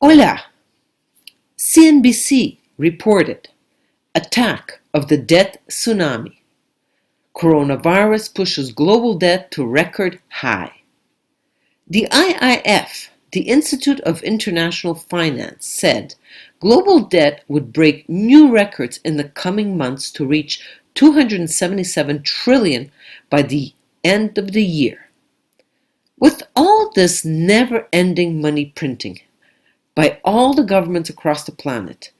Hola! CNBC reported attack of the debt tsunami. Coronavirus pushes global debt to record high. The IIF, the Institute of International Finance, said global debt would break new records in the coming months to reach 277 trillion by the end of the year. With all this never-ending money printing by all the governments across the planet,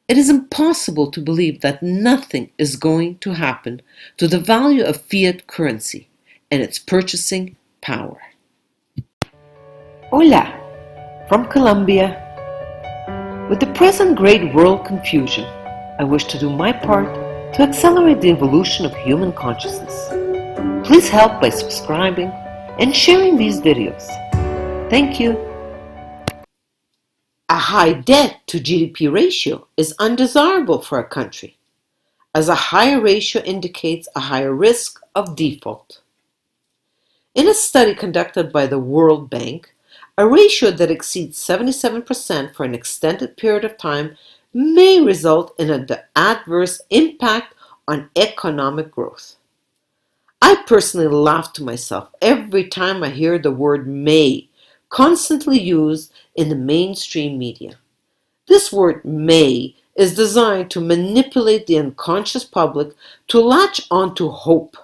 it is impossible to believe that nothing is going to happen to the value of fiat currency and its purchasing power. Hola, from Colombia. With the present great world confusion, I wish to do my part to accelerate the evolution of human consciousness. Please help by subscribing and sharing these videos. Thank you. A high debt to GDP ratio is undesirable for a country, as a higher ratio indicates a higher risk of default. In a study conducted by the World Bank, a ratio that exceeds 77% for an extended period of time may result in an adverse impact on economic growth. I personally laugh to myself every time I hear the word may constantly used in the mainstream media. This word may is designed to manipulate the unconscious public to latch onto hope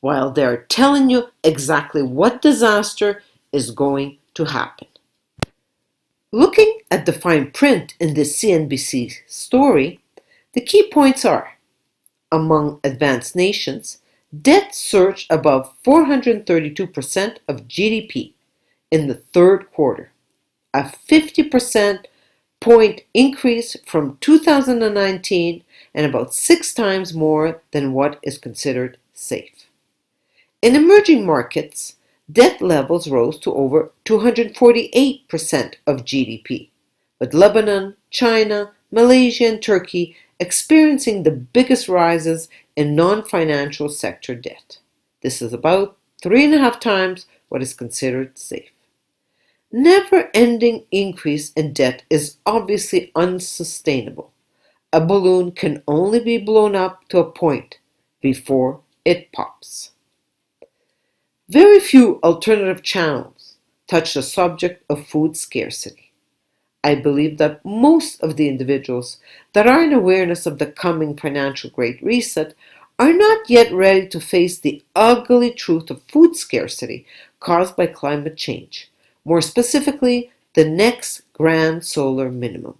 while they're telling you exactly what disaster is going to happen. Looking at the fine print in this CNBC story, the key points are: among advanced nations, debt surged above 432% of GDP in the third quarter, a 50% point increase from 2019 and about 6 times more than what is considered safe. In emerging markets, debt levels rose to over 248% of GDP, with Lebanon, China, Malaysia, and Turkey experiencing the biggest rises in non-financial sector debt. This is about 3.5 times what is considered safe. Never-ending increase in debt is obviously unsustainable. A balloon can only be blown up to a point before it pops. Very few alternative channels touch the subject of food scarcity. I believe that most of the individuals that are in awareness of the coming financial Great Reset are not yet ready to face the ugly truth of food scarcity caused by climate change, more specifically, the next grand solar minimum.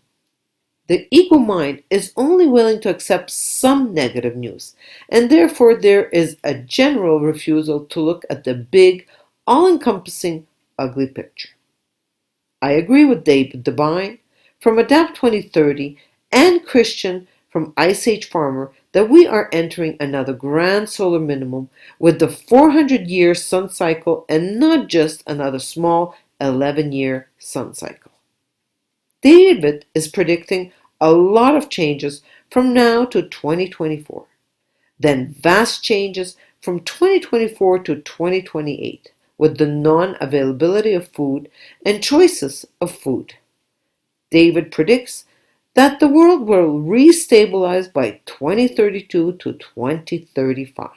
The ego mind is only willing to accept some negative news, and therefore there is a general refusal to look at the big, all-encompassing, ugly picture. I agree with David Devine from Adapt 2030 and Christian from Ice Age Farmer that we are entering another grand solar minimum with the 400-year sun cycle and not just another small 11-year sun cycle. David is predicting a lot of changes from now to 2024, then vast changes from 2024 to 2028 with the non-availability of food and choices of food. David predicts that the world will re-stabilize by 2032 to 2035.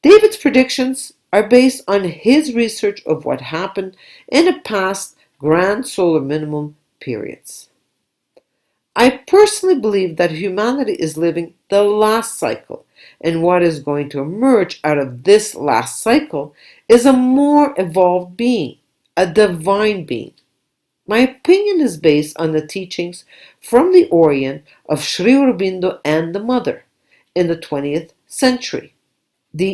David's predictions are based on his research of what happened in the past grand solar minimum periods. I personally believe that humanity is living the last cycle, and what is going to emerge out of this last cycle is a more evolved being, a divine being. My opinion is based on the teachings from the Orient of Sri Aurobindo and the Mother in the 20th century, the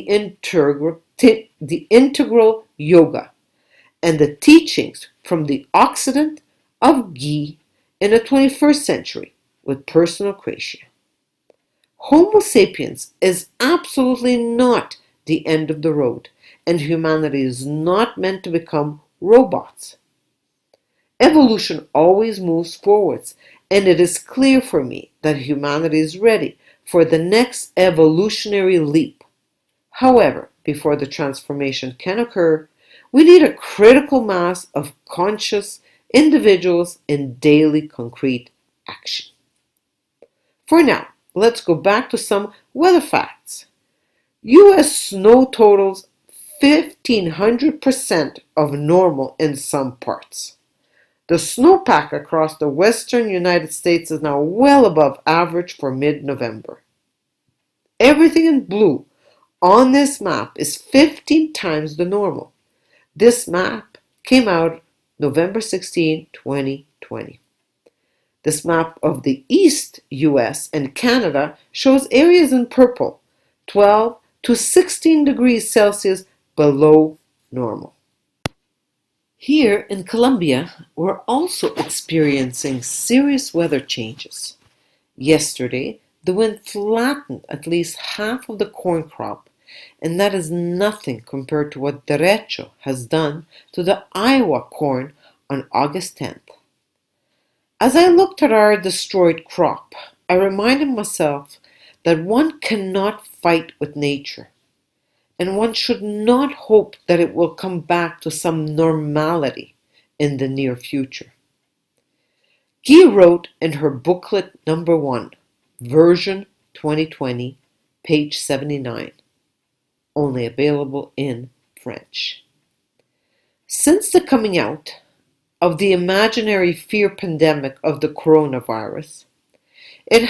integral yoga, and the teachings from the Occident of Ghis in the 21st century with Personocratia. Homo sapiens is absolutely not the end of the road, and humanity is not meant to become robots. Evolution always moves forwards, and it is clear for me that humanity is ready for the next evolutionary leap. However, before the transformation can occur, we need a critical mass of conscious individuals in daily concrete action. For now, let's go back to some weather facts. U.S. snow totals 1,500% of normal in some parts. The snowpack across the western United States is now well above average for mid-November. Everything in blue on this map is 15 times the normal. This map came out November 16, 2020. This map of the East US and Canada shows areas in purple, 12 to 16 degrees Celsius below normal. Here in Colombia, we're also experiencing serious weather changes. Yesterday, the wind flattened at least half of the corn crop, and that is nothing compared to what derecho has done to the Iowa corn on August 10th. As I looked at our destroyed crop, I reminded myself that one cannot fight with nature, and one should not hope that it will come back to some normality in the near future. Ghis wrote in her booklet number 1, version 2020, page 79, only available in French. Since the coming out of the imaginary fear pandemic of the coronavirus, it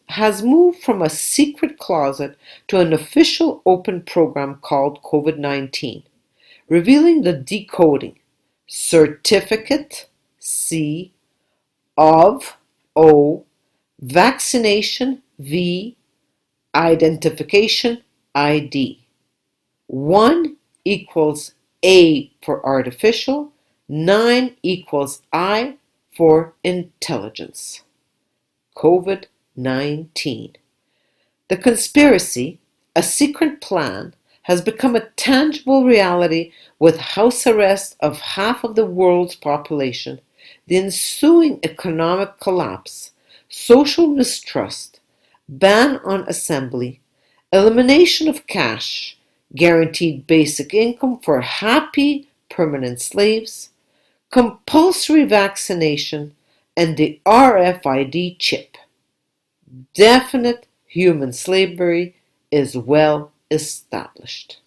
has moved from a secret closet to an official open program called COVID-19, revealing the decoding certificate C of O, vaccination V, identification ID. 1 equals A for artificial, 9 equals I for intelligence. COVID-19. The conspiracy, a secret plan, has become a tangible reality with house arrest of half of the world's population, the ensuing economic collapse, social mistrust, ban on assembly, elimination of cash, guaranteed basic income for happy permanent slaves, compulsory vaccination, and the RFID chip. Definite human slavery is well established.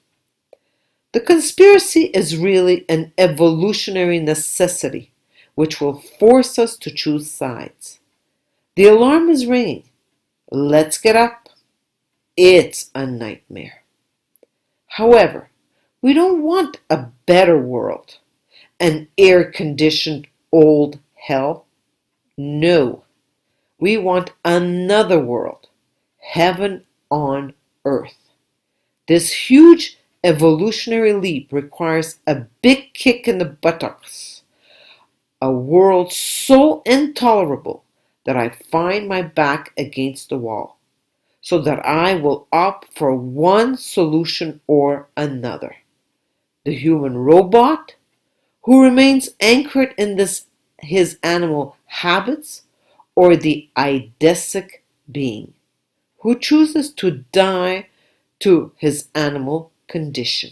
The conspiracy is really an evolutionary necessity which will force us to choose sides. The alarm is ringing. Let's get up. It's a nightmare. However, we don't want a better world, an air-conditioned old hell. No, we want another world, heaven on earth. This huge evolutionary leap requires a big kick in the buttocks, a world so intolerable that I find my back against the wall, so that I will opt for one solution or another. The human robot, who remains anchored in his animal habits, or the Idessic being, who chooses to die to his animal condition.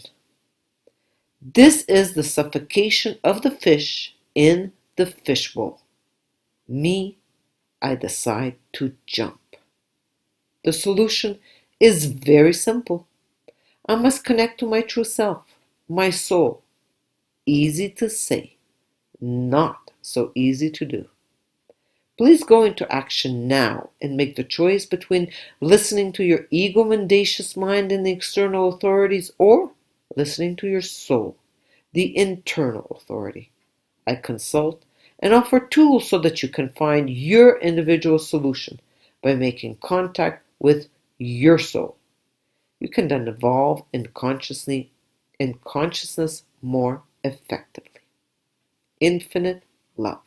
This is the suffocation of the fish in the fishbowl. Me, I decide to jump. The solution is very simple. I must connect to my true self, my soul. Easy to say, not so easy to do. Please go into action now and make the choice between listening to your ego-mendacious mind and the external authorities, or listening to your soul, the internal authority. I consult and offer tools so that you can find your individual solution by making contact with your soul. You can then evolve in consciousness more effectively. Infinite love.